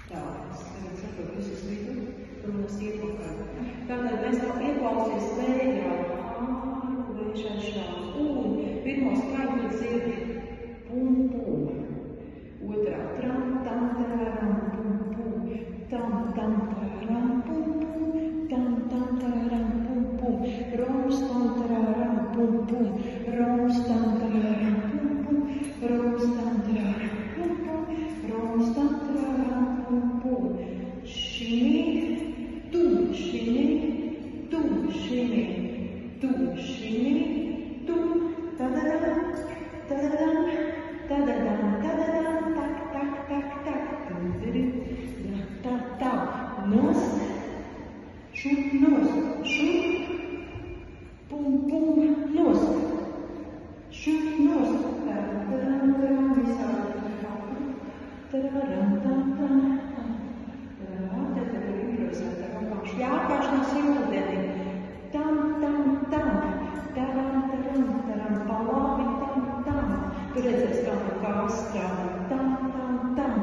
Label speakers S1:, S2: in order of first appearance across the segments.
S1: Tā, es tagad saprotu visus vidu, un mums iepakaļ. Tātad mēs tā ieklausies vējā, vējš aizšāns, un pirmo skaidru dzirdi, pum, pum. Otrā, tram, tam, tararam, pum, pum, tam, tararam, pum, pum, tam, tararam, pum, pum, roms, tam, tararam, pum, pum, roms, tam, tararam, pum, pum, roms, tam, tararam, pum, pum, roms, tam, tararam, pum, pum, shimmy, tum, shimmy, tum, shimmy, tum, shimmy, tum, tadadam, tadadam, tadadam, tadadam, tak, tak, tak, tak, tadadam, tak, tak, nost, šup, nost, šup, pum, pum, nost, šup, nost, tadadam, tadadam, visādi, tadadam, tadadam, jākāš no silteni, tam, tam, tam, taram, taram, taram, pa labi, tam, tam, tu redzēs, kā no kās strādā, tam, tam, tam,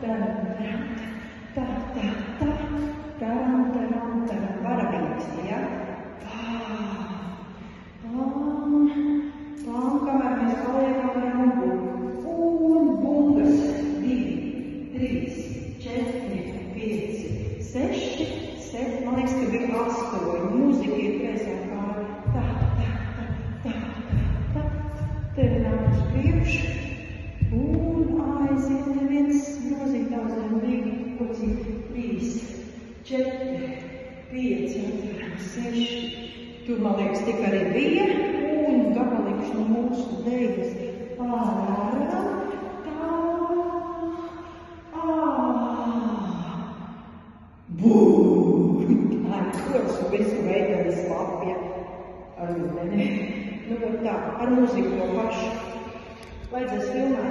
S1: taram, taram, taram, taram, taram, taram, taram, varavīgs, ja? Pām, kamēr mēs paliekam ar muguru, un bungas, 2, 3, 4, 5, 6, 7, man liekas, ka bija 8, mūzika ir kreisā kāja, tā, te nāk uz priekšu, un aiziet neviens nozīm daudz zem 3, 4, 5, 6, tur, man liekas, tik arī bija, un gabalīgs no mūsu dejas, Kurs un visu veidojas lapja ar ūdeni. Nu, tā, ar mūziku to pašu. Vajadzēs filmēt.